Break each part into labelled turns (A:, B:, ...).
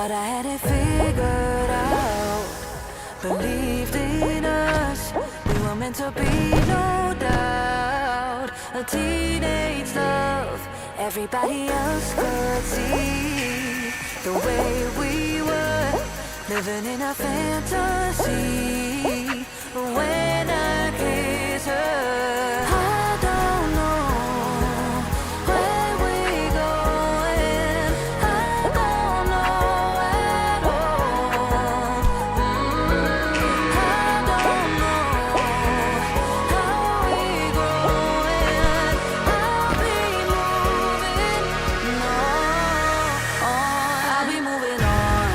A: Thought I had it figured out. Believed in us, we were meant to be, no doubt. A teenage love, everybody else could see the way we were, living in a fantasy. When I kiss her, I don't know where we going. I don't know at all. I don't know how we growing. I'll be moving on. I'll be moving on.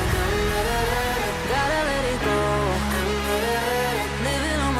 A: Gotta let it go. Living on my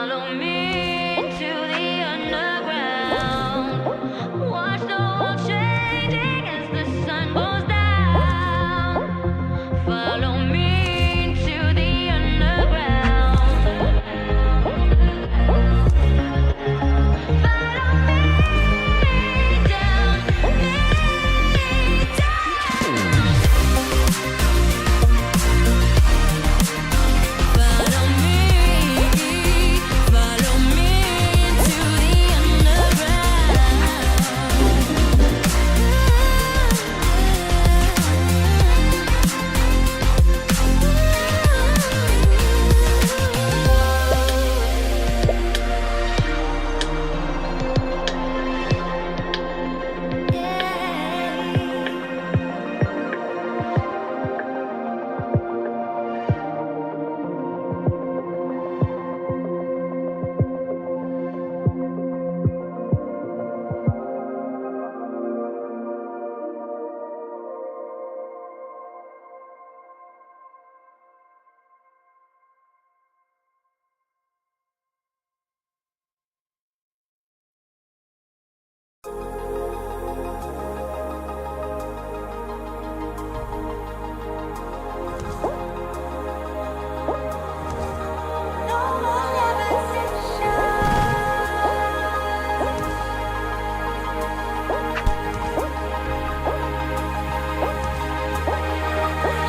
A: Follow me to the underground. Watch the world changing as the sun goes down. Follow me to the underground. Follow me down, me down. Follow me to the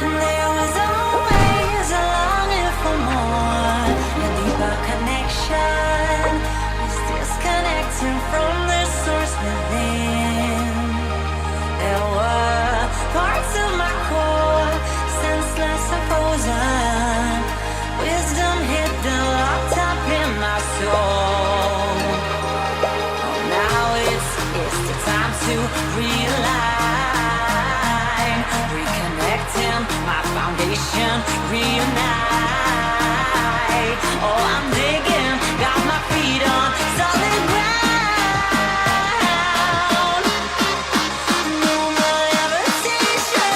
A: There was always a longing for more, a deeper connection. It's disconnecting from the source within. There were parts of my core, senseless and frozen. Wisdom hidden, locked up in my soul. Now it's the time to realign, reconnecting my foundation, reunite. Oh, I'm digging, got my feet on solid ground. No more levitation.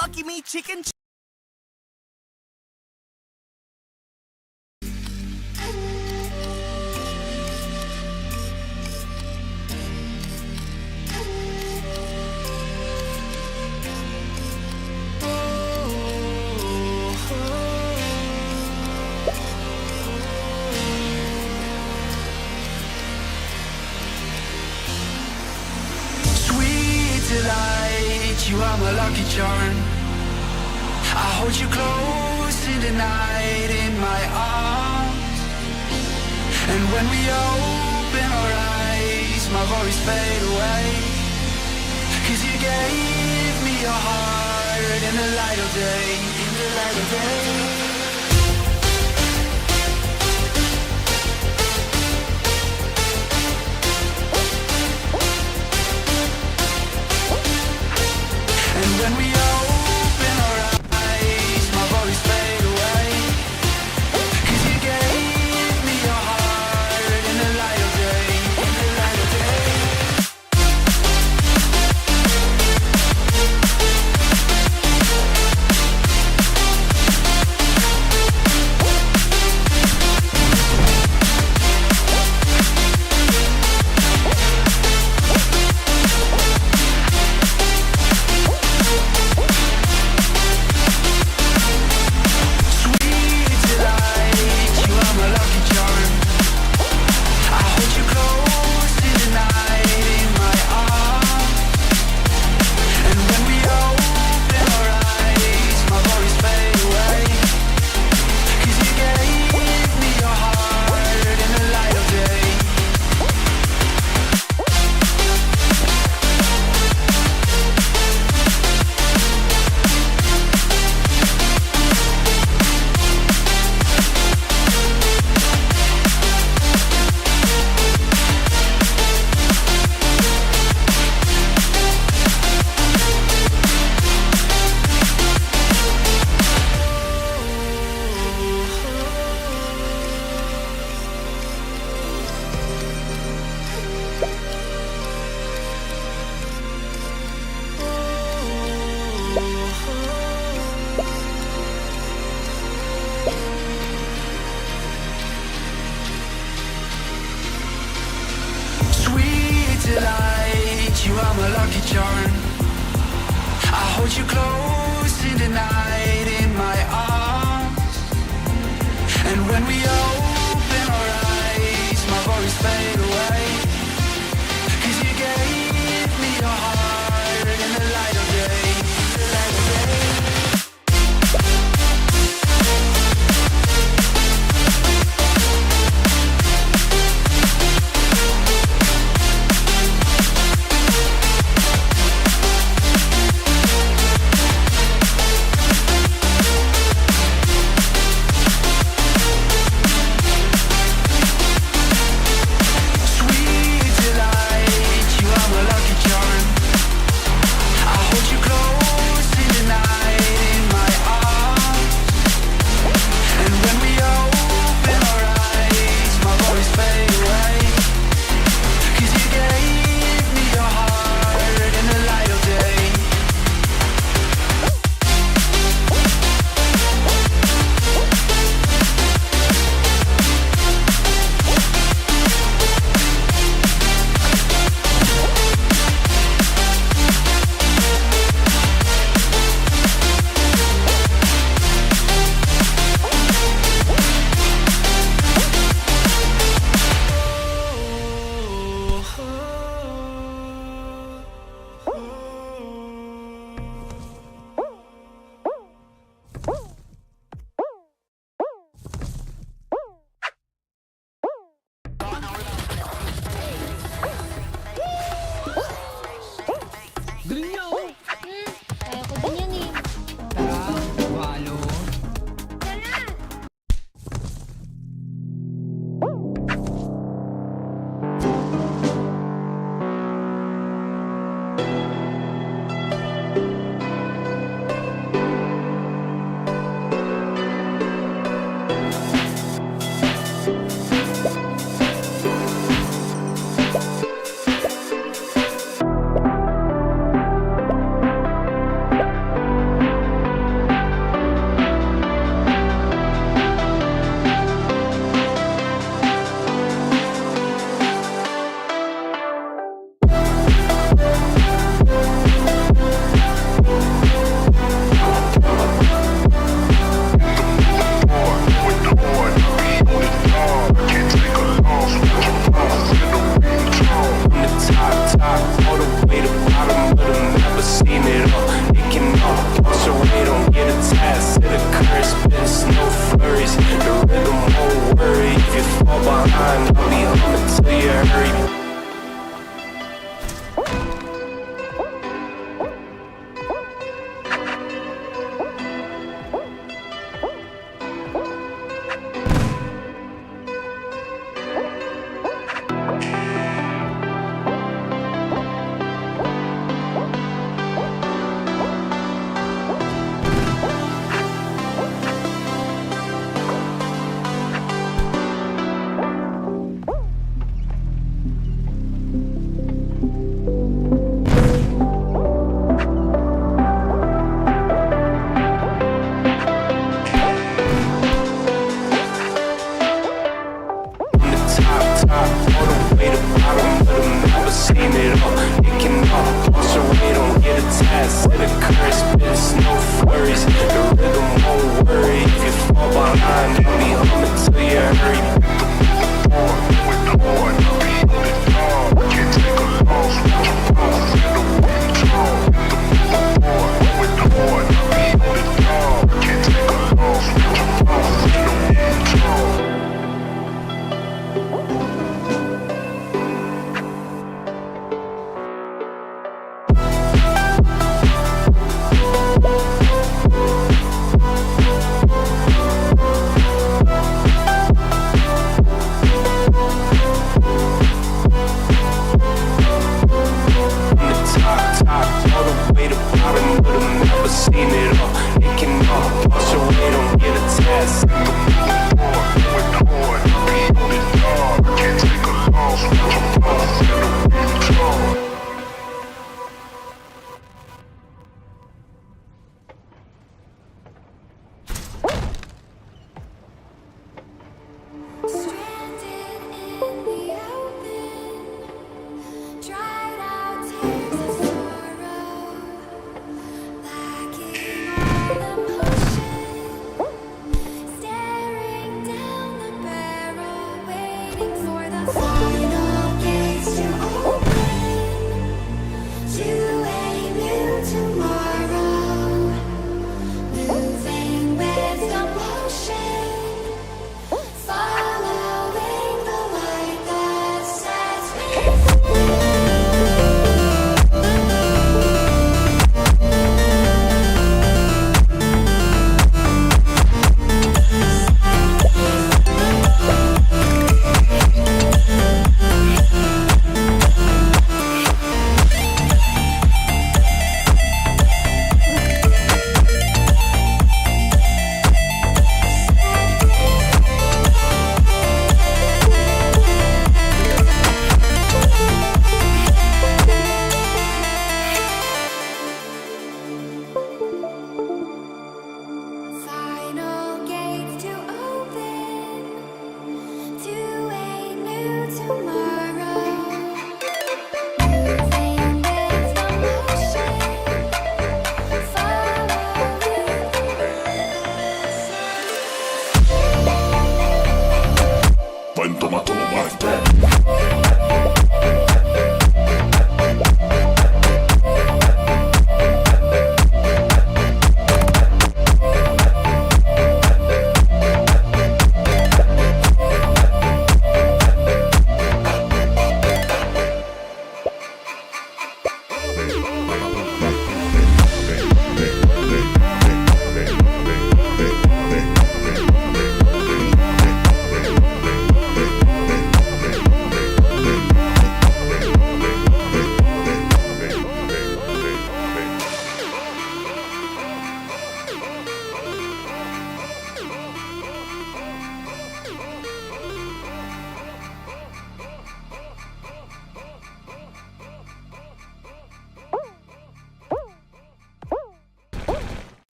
B: lucky me chicken.
A: Sweet delight, you are my lucky charm. I hold you close in the night in my arms. And when we open our eyes, my worries fade away. 'Cause you gave me your heart in the light of day, in the light of day. And when we open our eyes, my worries fade away. 'Cause you gave me your heart in the light of day, in the light of day. Sweet delight, you are my lucky charm. I hold you close in the night in my arms. And when we open our eyes, my worries fade away. 'Cause you gave me your heart in the light of day. Sweet delight, you are my lucky charm. I hold you close in the night in my arms. And when we open our eyes, my worries fade away. 'Cause you gave me your heart in the light of day, in the light of day.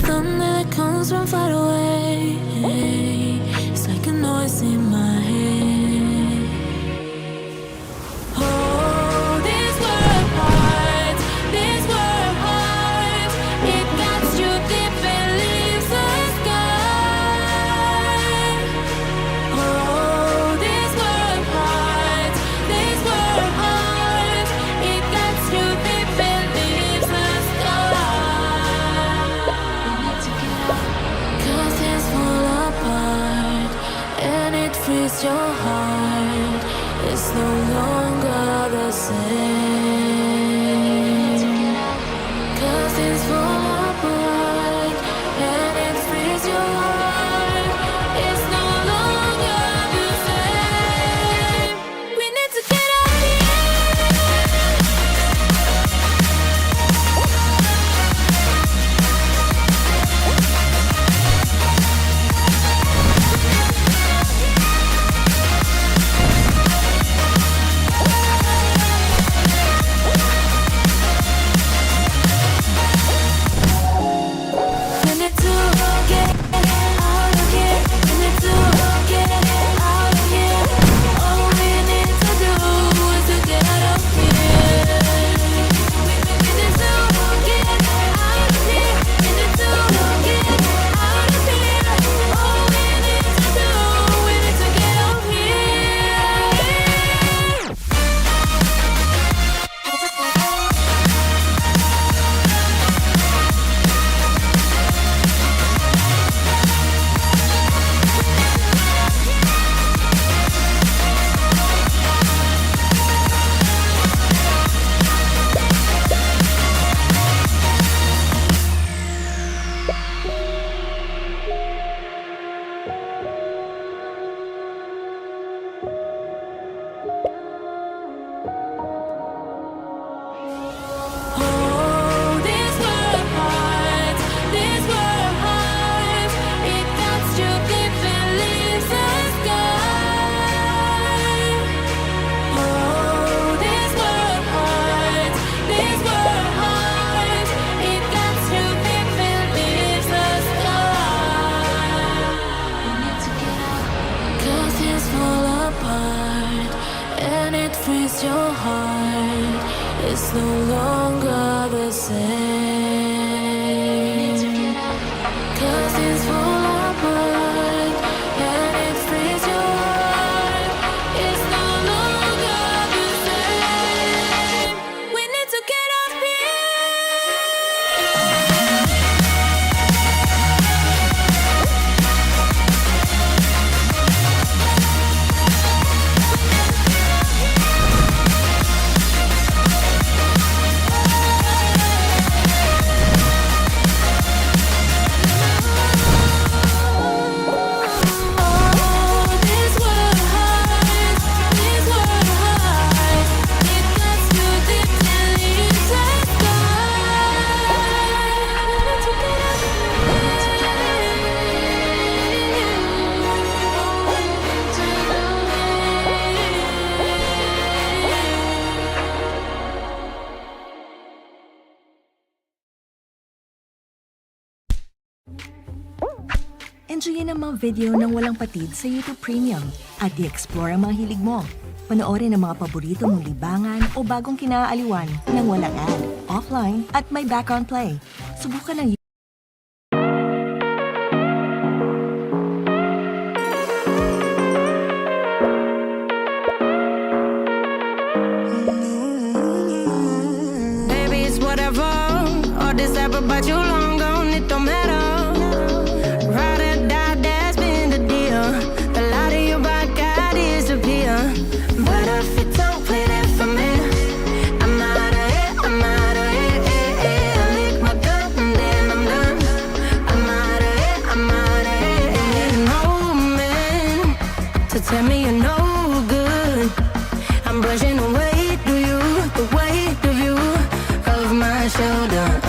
A: thunder that comes from far away. It's like a noise in my head. Oh, this world heart, this world heart, it cuts you deep and leaves the sky. Oh, this world heart, it cuts you deep and leaves the sky. Cause it's fall apart and it frees your heart. It's no longer the same. Cause it's fall apart and it frees your heart. It's no longer the same. We need to get out of here. We need to get out of here. We need to get out of here. All we need to do is to get out of here. We need to get out of here. We need to get out of here. All we need to do, we need to get out of Oh, this world heart, it cuts you deep and leaves the sky. Oh, this world heart, it cuts you deep and leaves the sky. Cause it's fall apart and it frees your heart. It's no longer the same. Cause it's fall apart and it frees your heart. It's no longer the same. We need to get up here. Oh, this world heart, it cuts you deep and leaves the
B: Enjoyin ang mga video ng walang patid sa YouTube Premium at i-explore ang mga hilig mo. Panoorin ang mga paborito mong libangan o bagong kinaaaliwan ng walang ad, offline at may background play. Subukan ang
C: Baby, it's whatever. All this ever about you long gone, it don't matter. Ride or die, that's been the deal. The light of your back, I disappear. But if it don't play that for me, I'm out of it, I'm out of it. I lick my gun and then I'm done. I'm out of it, I'm out of it. No man to tell me you're no good. I'm brushing away to you, the weight of you, of my shoulder.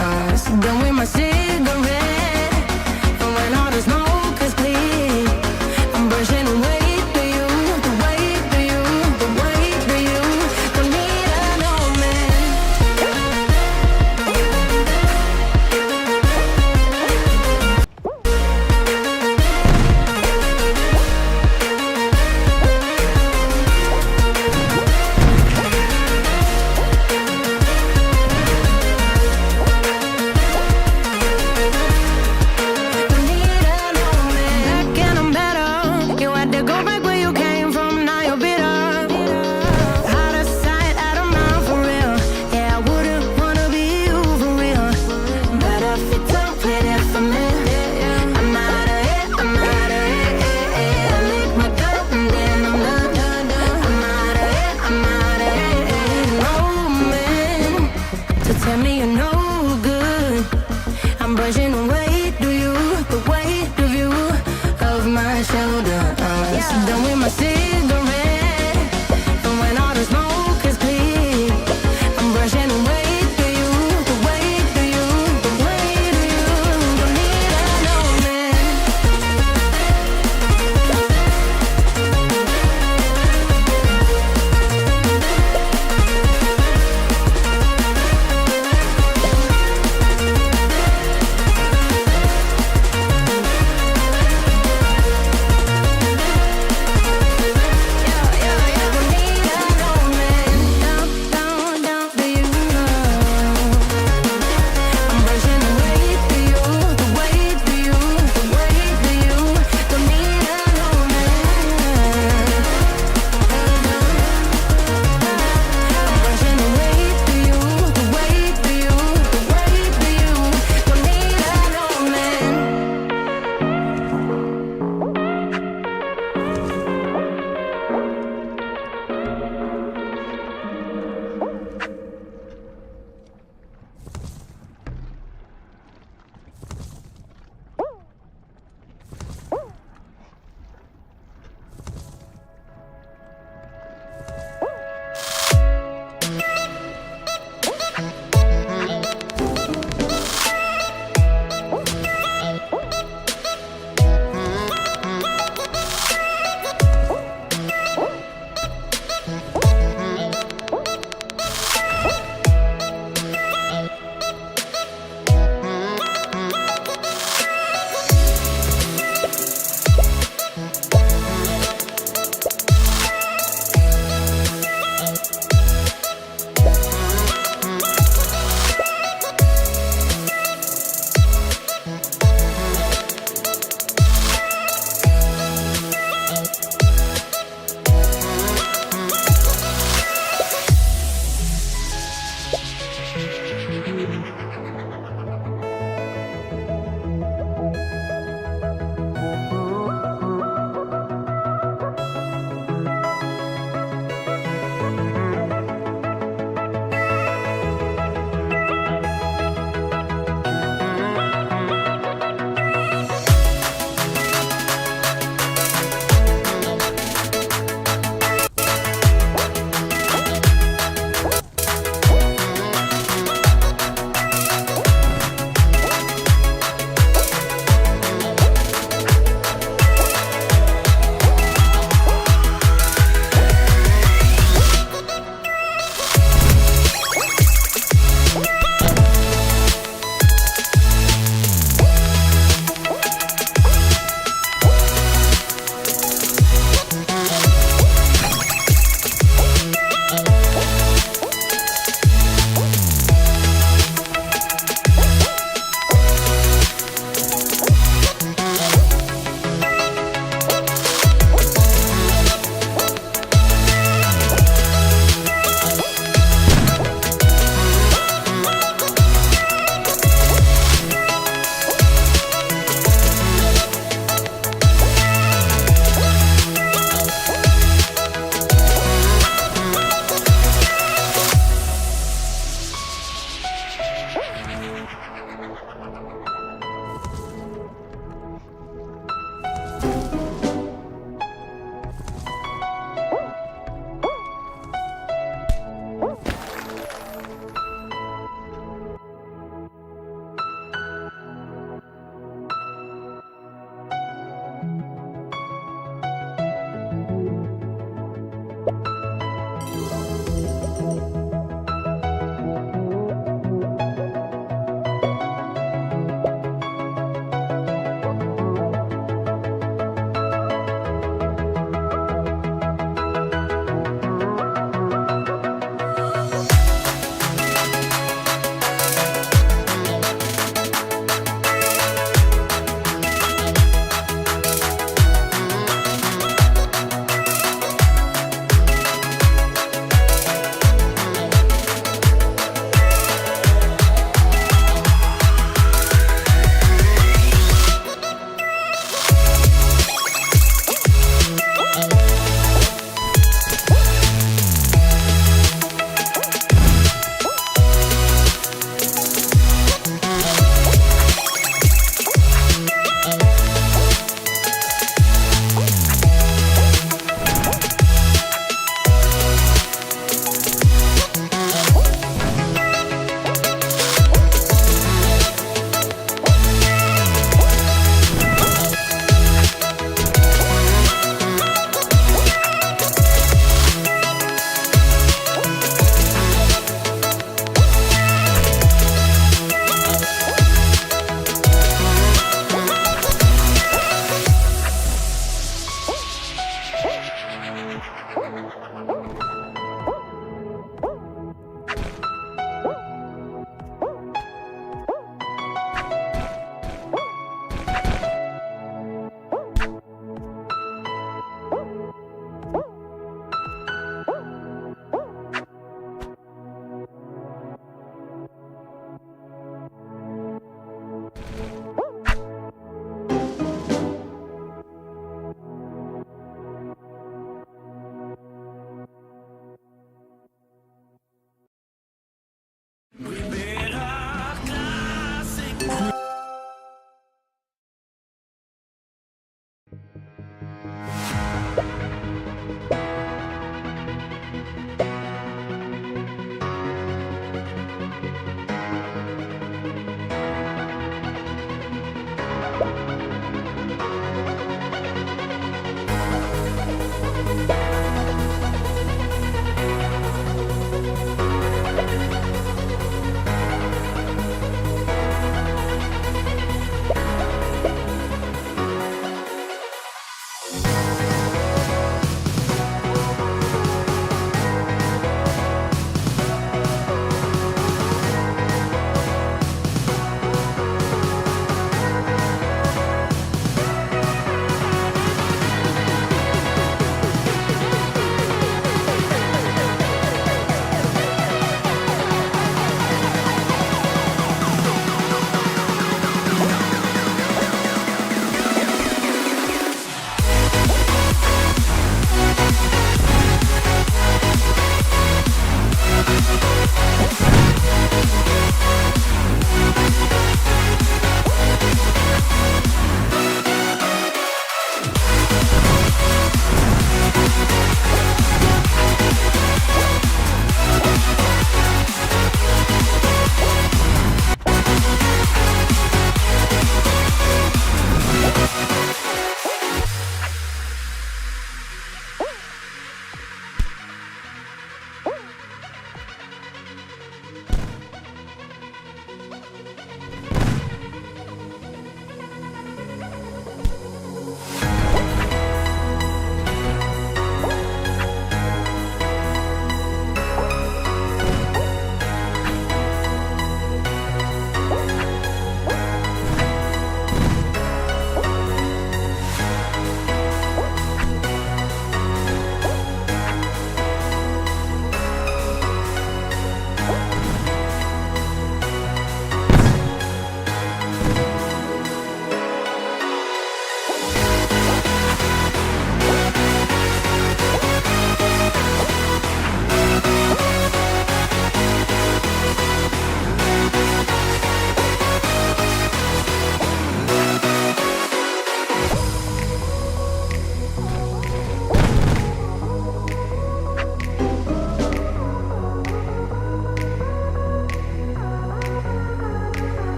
C: Done with my cigarette, and when all the smoke is clear, I'm brushing away to you, the weight of you, the weight of you. Don't need a no man. shoulder. Done with my cigarette, and when all the smoke is clear, I'm brushing away to you, the way to you, the way to you. Don't need a man.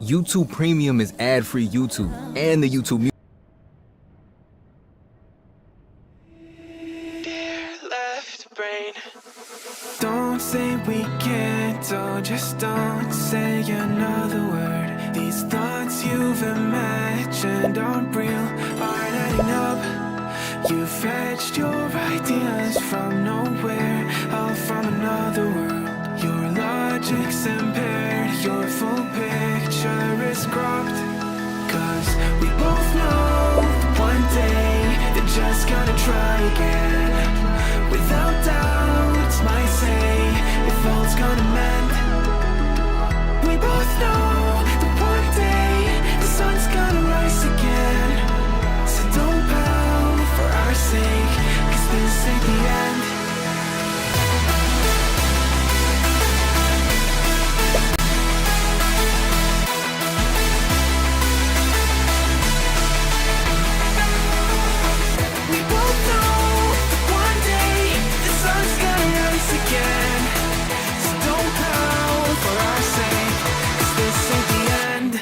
D: YouTube Premium is ad-free YouTube, and the YouTube Music.
E: Left brain. Don't say we can't, oh, just don't say another word. These thoughts you've imagined aren't real, aren't adding up. You fetched your ideas from nowhere, all from another world. Your logic's impaired, your full picture is cropped. Cause we both know that one day they're just gonna try again. Without doubt, might say if all's gonna mend. We both know that one day the sun's gonna rise again. So don't pout for our sake, cause this ain't the end. We both know that one day the sun's gonna rise again. So don't pout for our sake, cause this ain't the end.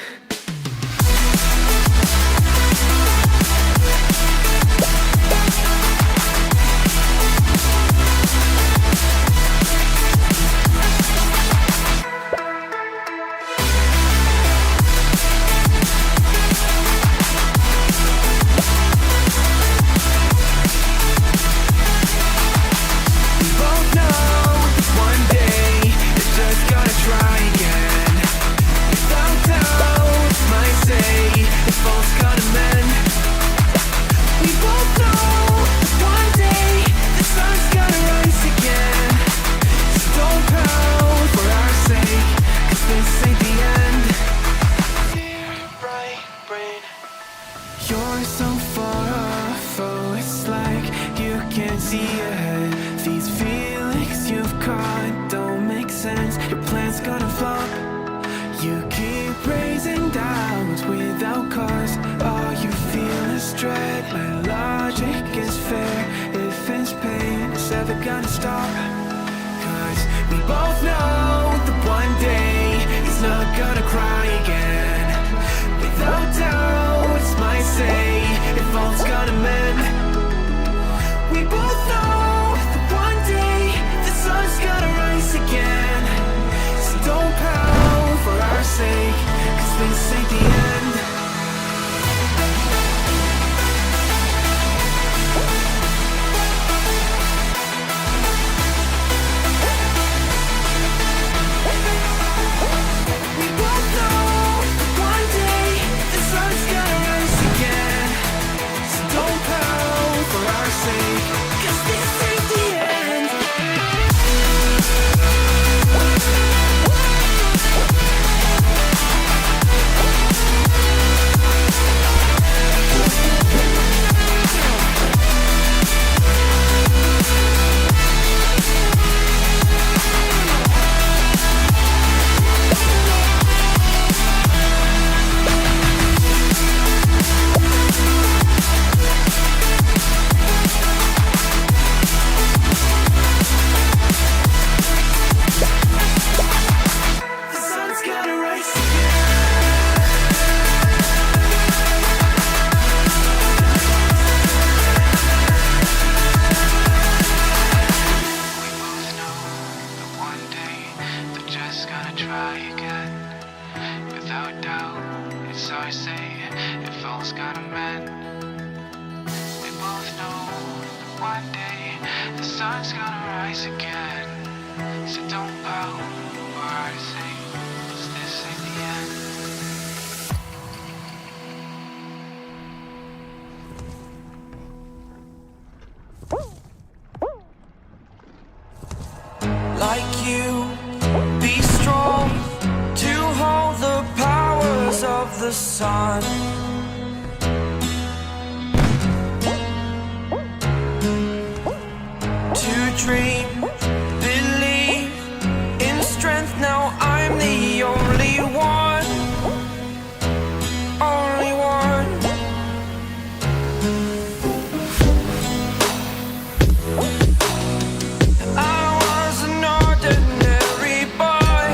E: We both know that one day they're just gonna try again. Without doubt, might say if all's gonna mend. We both know that one day the sun's gonna rise again. So don't pout for our sake, cause this ain't the end. Right brain. You're so far off, oh, it's like you can't see ahead. These feelings you've caught don't make sense. Your plan's gonna flop. You keep raising doubts without cause. All you feel is dread. My logic is fair. If it's pain, it's ever gonna stop. Cause we both know that one day he's not gonna cry again. Without doubt, might say if all's gonna mend. We both know that one day the sun's gonna rise again. So don't pout for our sake, cause this ain't the end. We both know that one day the sun's gonna rise again. So don't pout for our sake, cause this ain't the end. The sun's gonna rise again. We both know that one day they're just gonna try again. Without doubt, it's our say if all's gonna mend. We both know that one day the sun's gonna rise again. So don't pout for our sake, 'cause this ain't the end. Like you, be strong to hold the powers of the sun. To dream, believe in strength. Now I'm the only one, only one. I was an ordinary boy.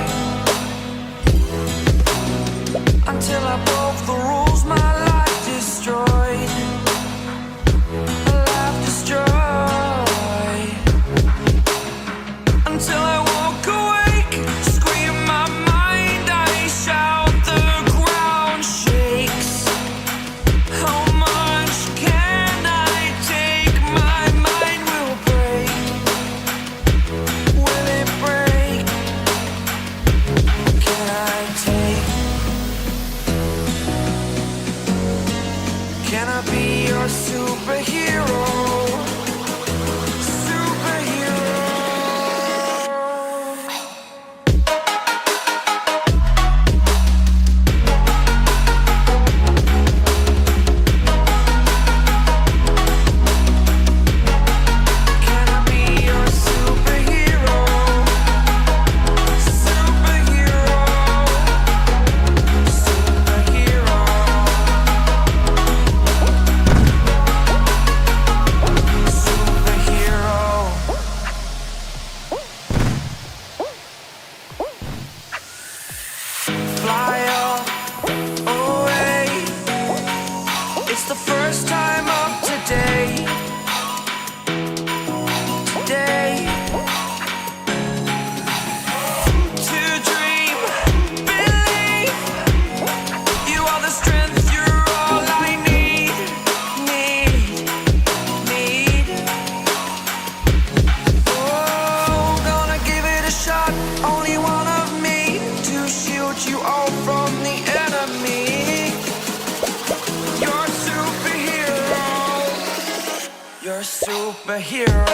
E: superhero.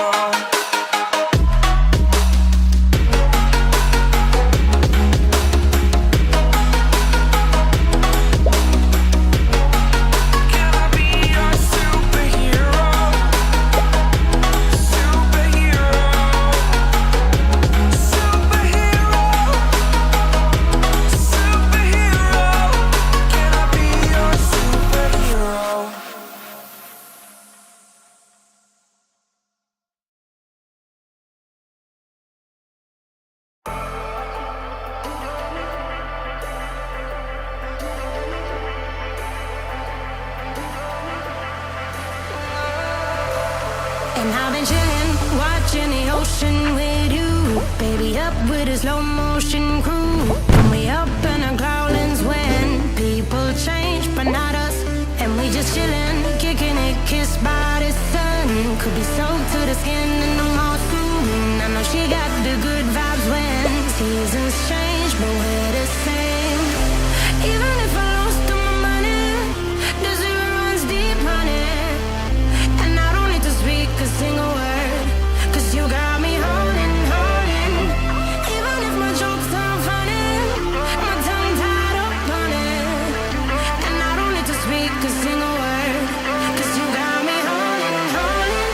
E: Can I be your superhero? Superhero. Superhero. Superhero. Can I be your superhero?
C: And I've been chilling, watching the ocean with you. Baby, up with a slow motion crew. And we up in our cloudlands when people change, but not us. And we just chilling, kicking it, kissed by the sun. Could be soaked to the skin in the mall soon. I know she got the good vibes when seasons change, but we're the same. Even if I lost all my money, the zero runs deep, honey. And I don't need to speak a single word, 'cause you got me holding, holding. Even if my jokes aren't funny, my tongue tied up on it. And I don't need to speak a single word, 'cause you got me holding, holding.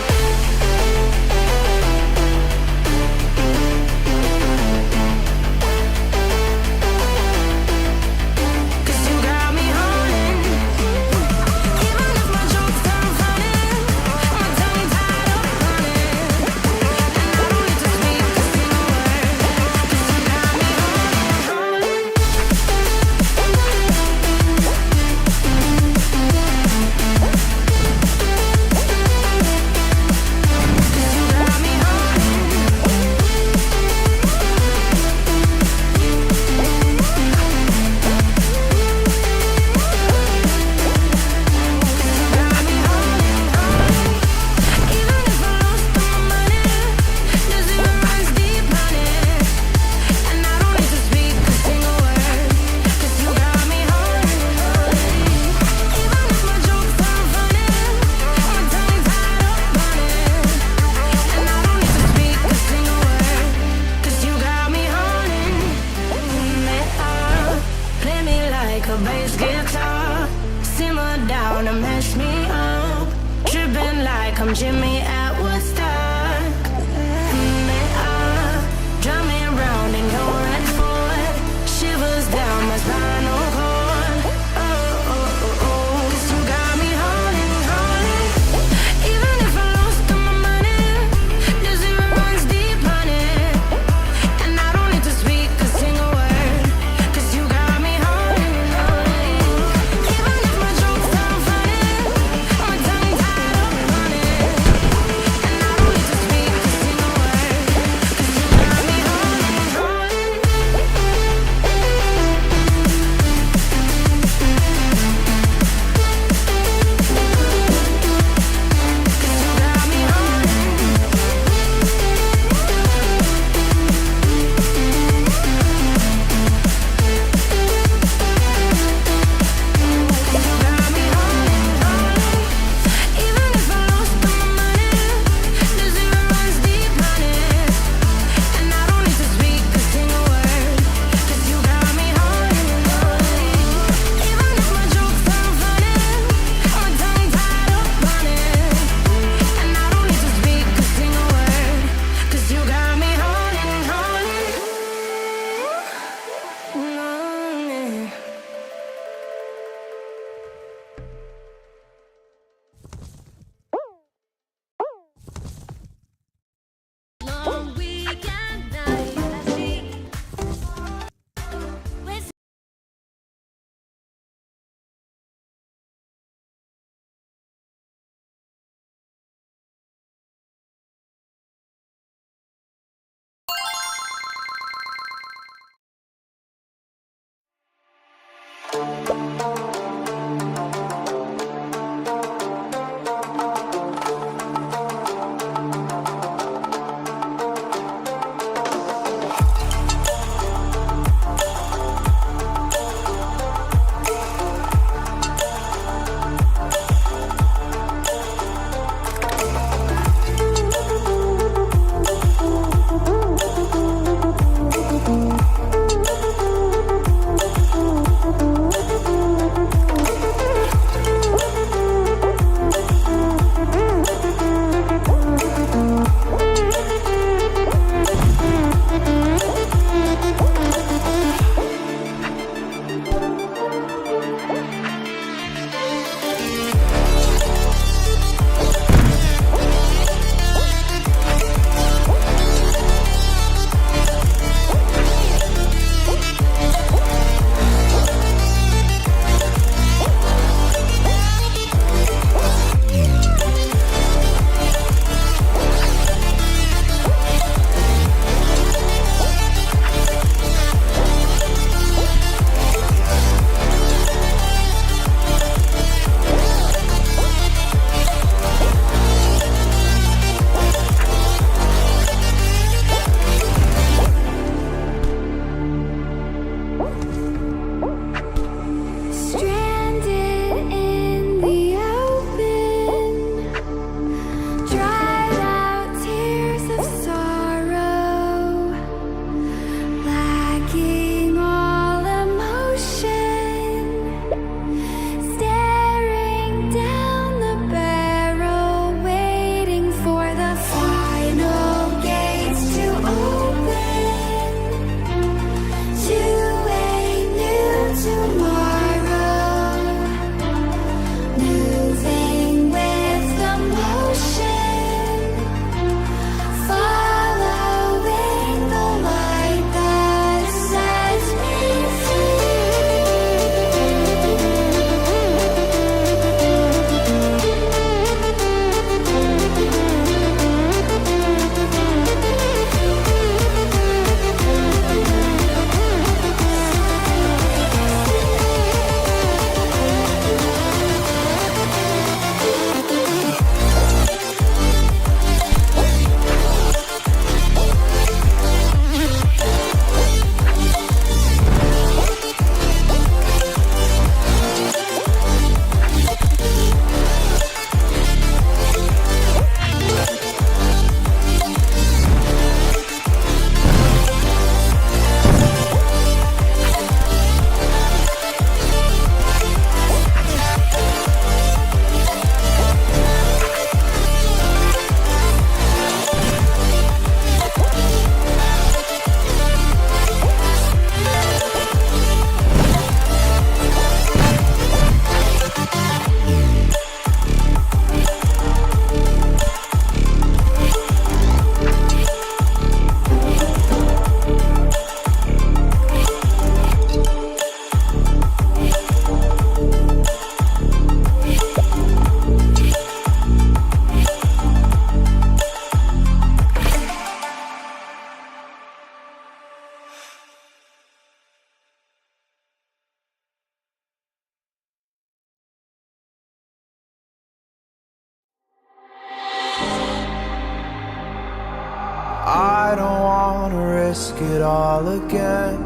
F: I don't wanna risk it all again,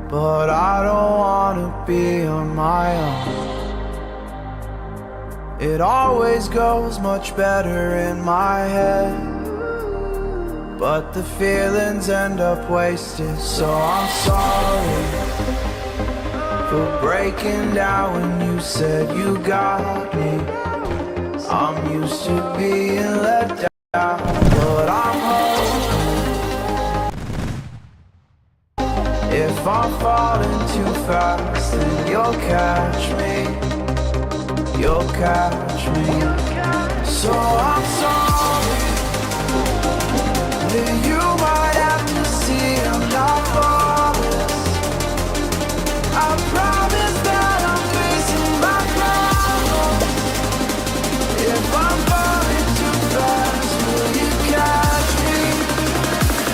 F: but I don't wanna be on my own. It always goes much better in my head, but the feelings end up wasted. So I'm sorry for breaking down when you said you got me. I'm used to being let down, but I'm hoping if I'm falling too fast, then you'll catch me. You'll catch me. So I'm sorry that you might have to see I'm not flawless. I promise that I'm facing my problems. If I'm falling too fast, will you catch me?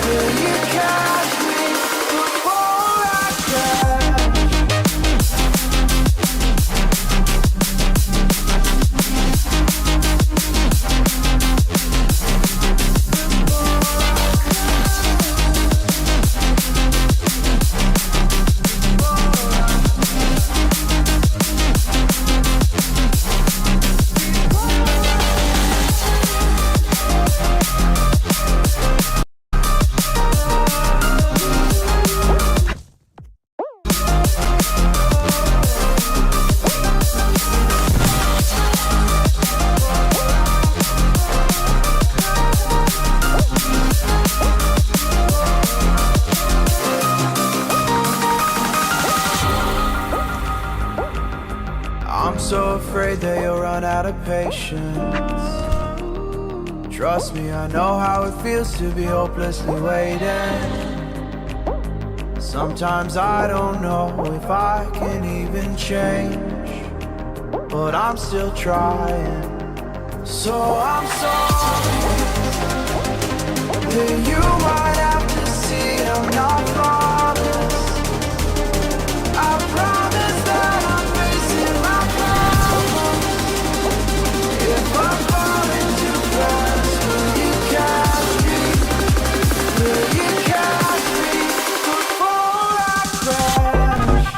F: Will you catch me before I crash? I'm so afraid that you'll run out of patience. Trust me, I know how it feels to be hopelessly waiting. Sometimes I don't know if I can even change, but I'm still trying. So I'm sorry that you might have to see I'm not flawless. I promise that I'm facing my problems. If I'm falling too fast, will you catch me? Will you catch me before I crash?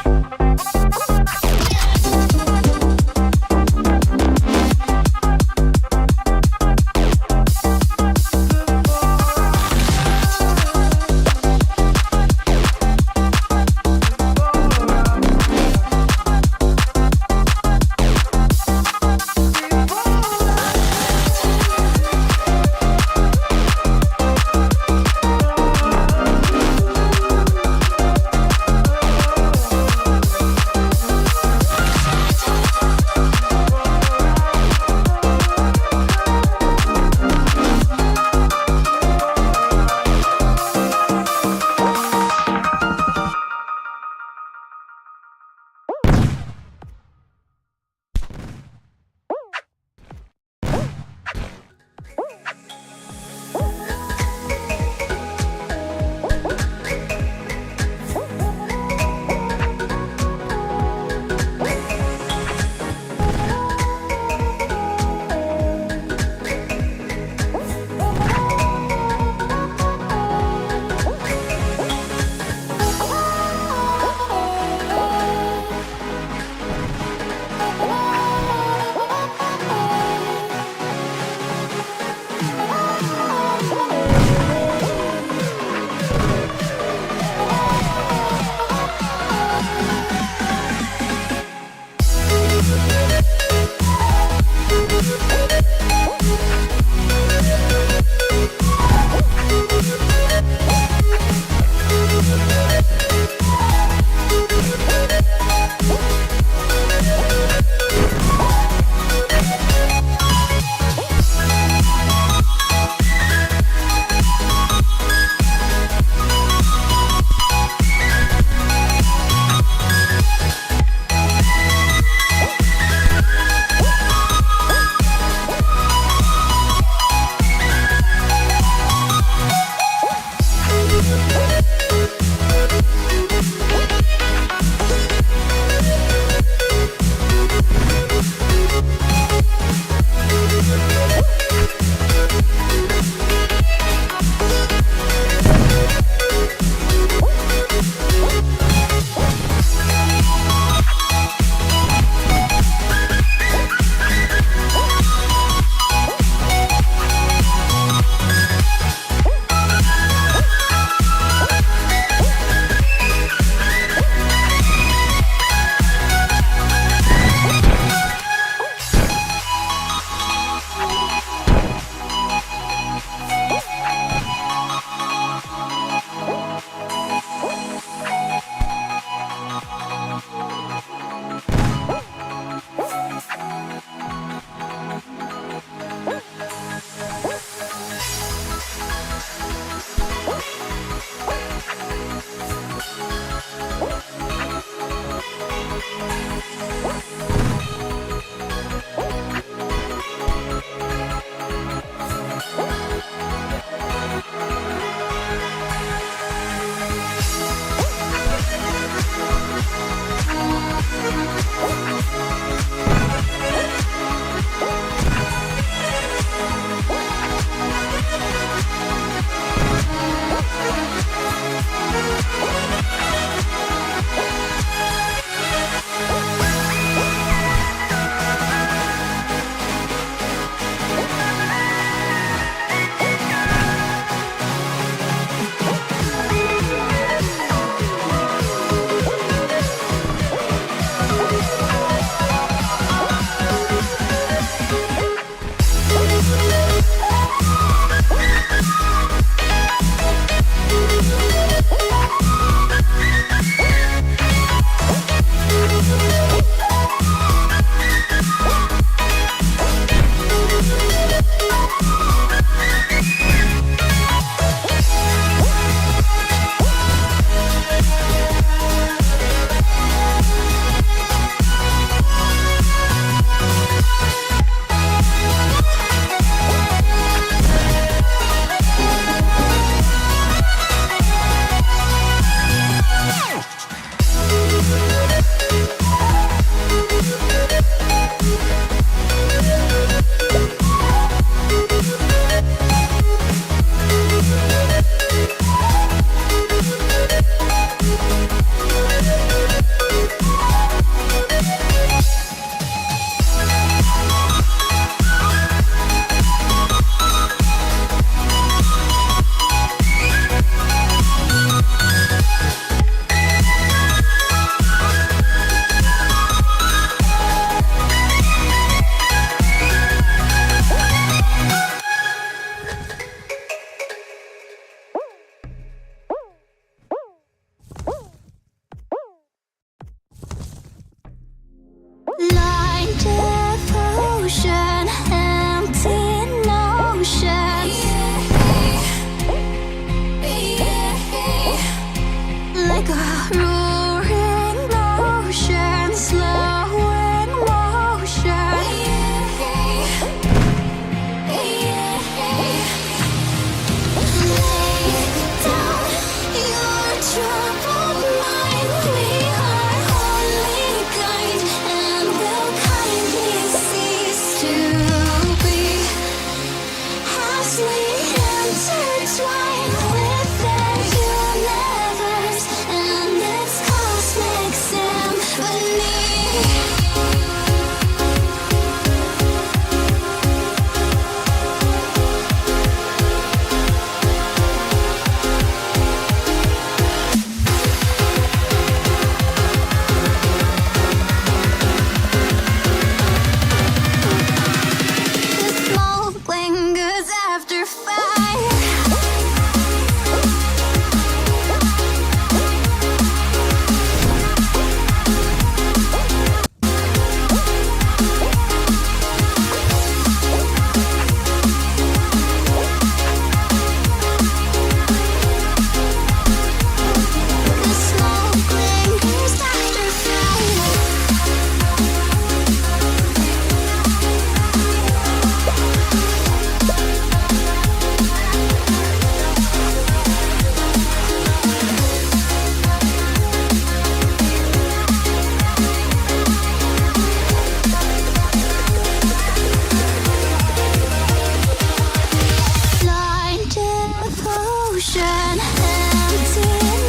C: ocean, empty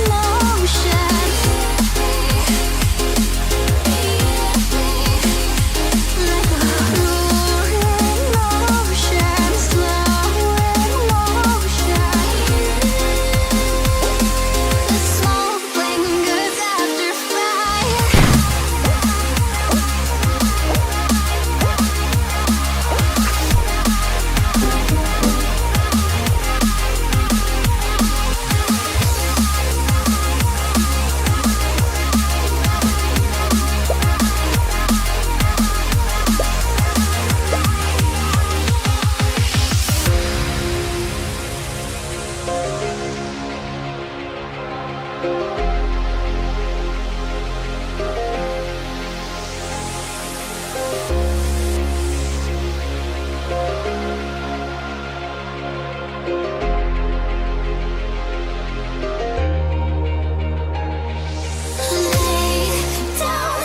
C: motion. Like a roaring ocean, slow in motion. The smoke lingers after fire. Lay down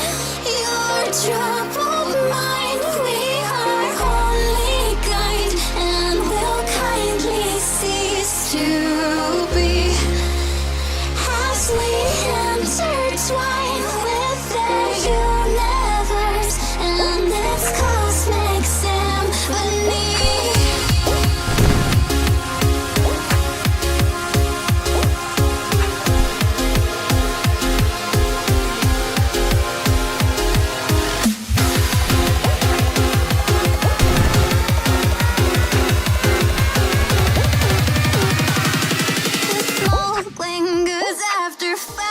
C: your troubled mind. We are only guide, and will kindly cease to be as we intertwine with the universe and its cosmic symphony. The smoke lingers after fire.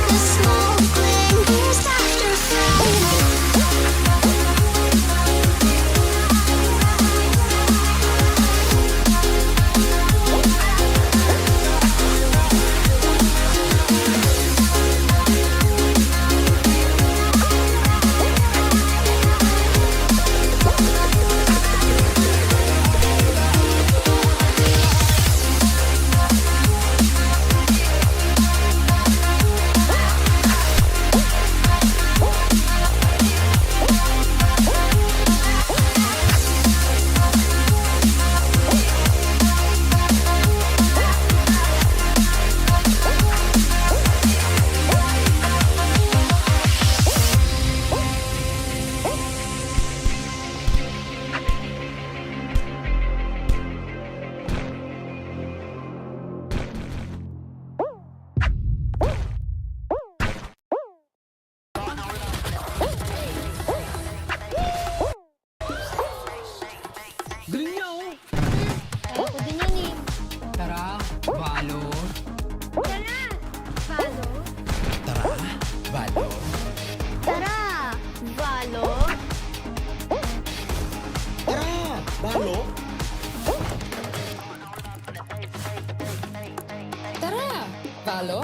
C: The smoke lingers after fire.
G: Tara, Valo. Tara, Valo.
C: Tara, Valo.
G: Tara, Valo. Tara, Valo.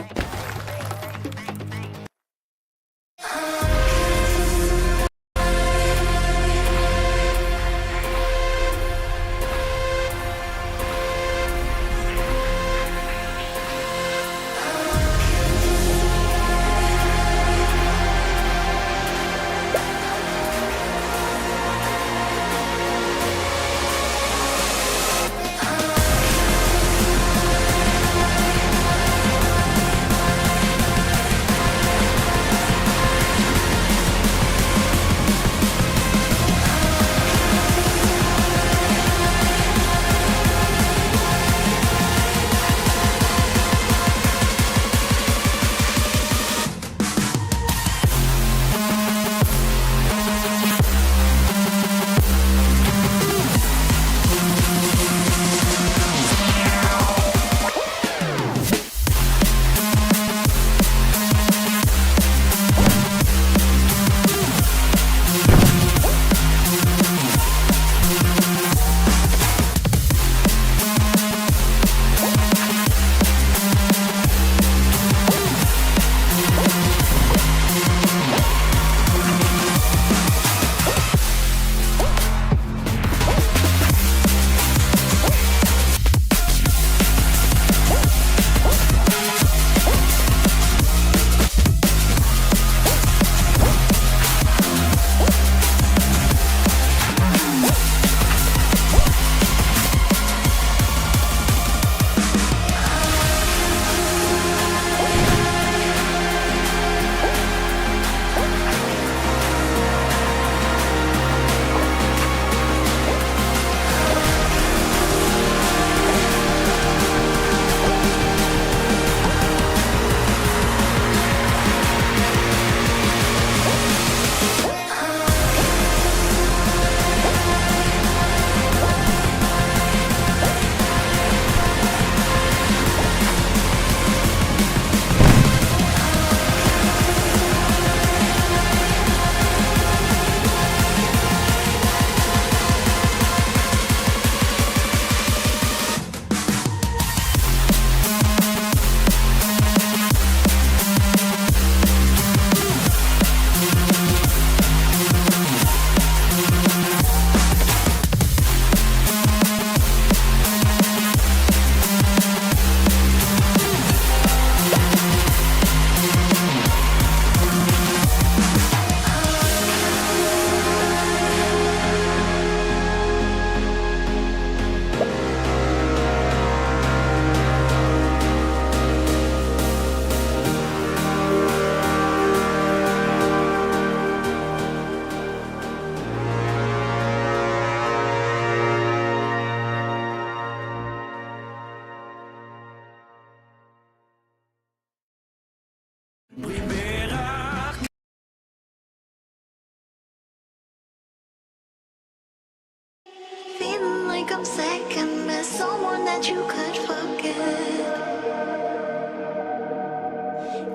H: come second best, someone that you could forget.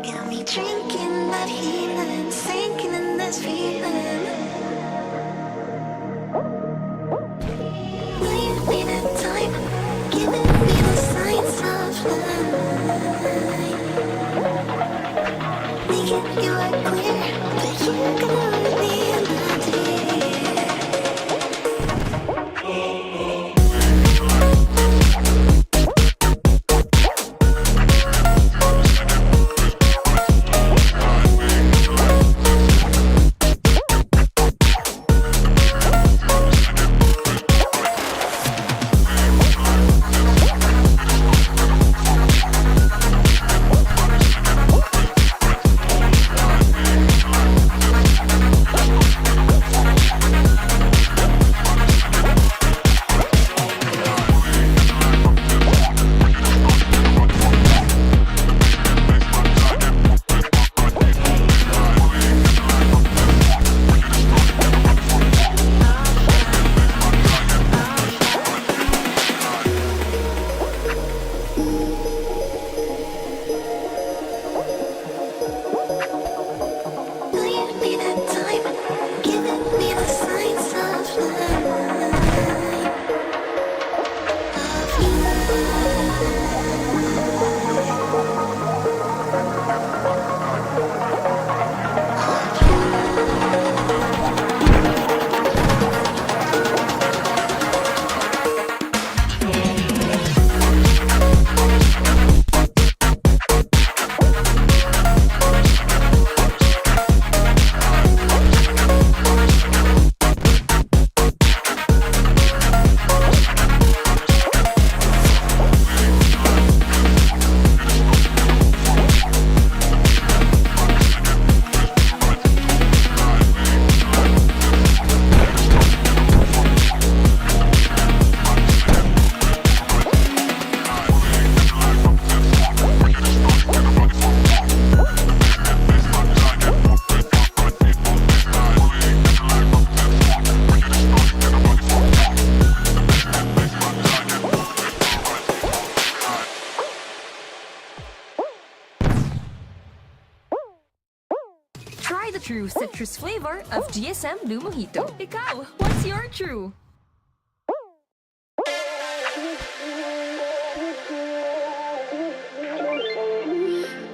H: Got me drinking that healing, sinking in this feeling. Will you be the time, giving me the signs of life? Making you are clear, but you're gonna reveal the day.
I: Try the true citrus flavor of GSM Blue Mojito. Ikaw, what's your true?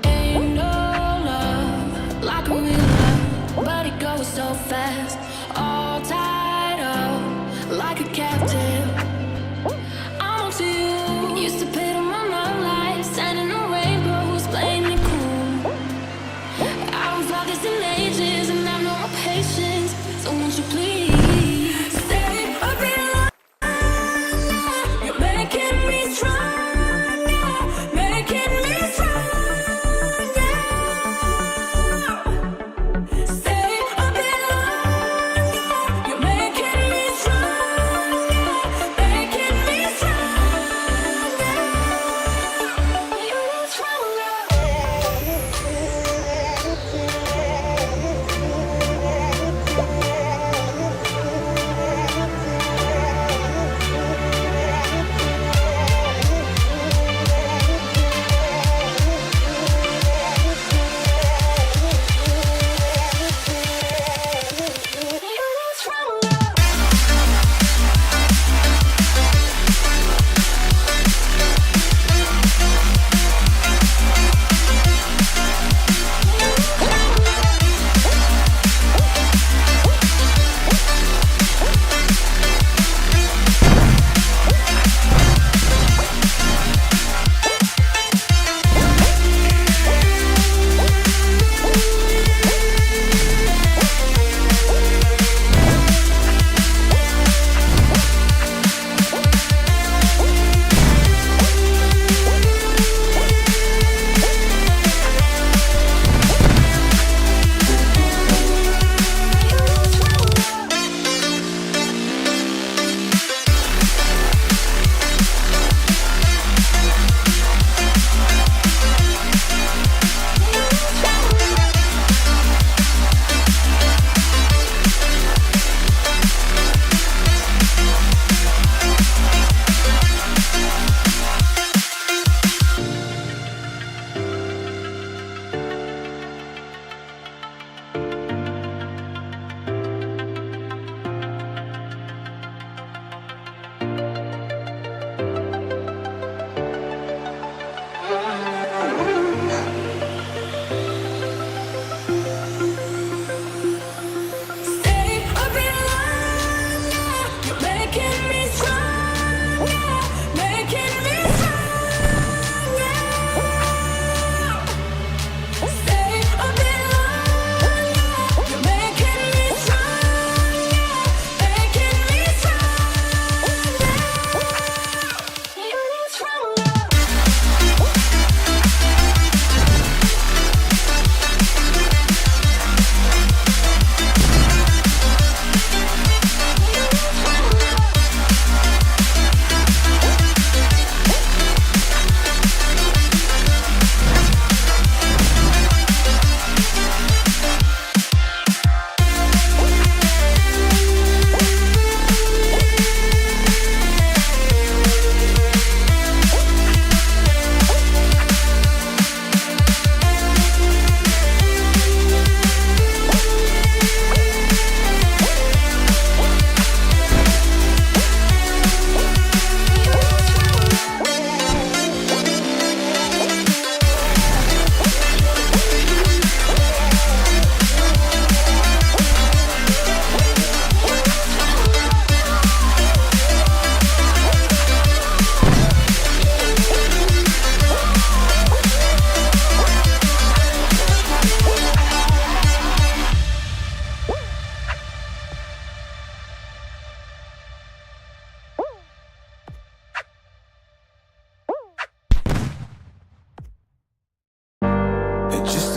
C: Ain't no love like a real love, but it goes so fast. All tied up like a captive. I'm on to you. Used to pit on my mind like standing on rainbows, playing it cool. I don't felt this in ages, and I have no more patience. So won't you please stay?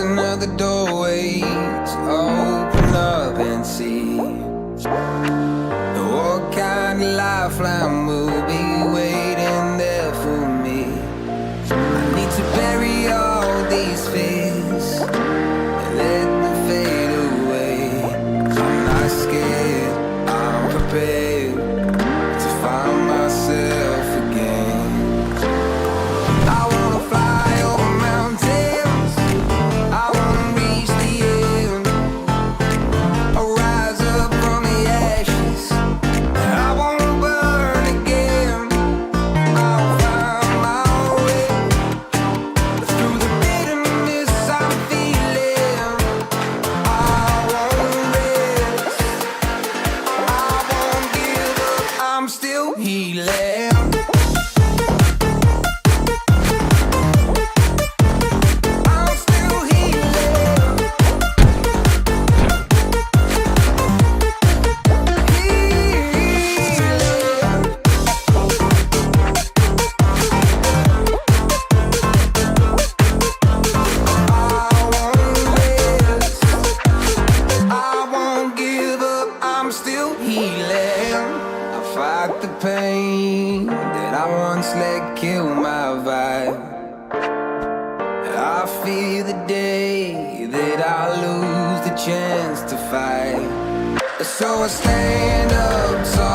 J: another doorway to open up and see what kind of lifeline will be waiting there for me. I need to bury all these fears and let them fade away. I'm not scared, I'm prepared to find myself again. I wanna fly over mountains, I wanna reach the end. I'll rise up from the ashes, I wanna burn again. I'll find my way through the bitterness I'm feeling. I won't rest, I won't give up, I'm still healing. I'm still healing. I won't give up, I'm still healing. I fight the pain that I once let kill my vibe. I fear the day that I lose the chance to fight. So I stand up tall.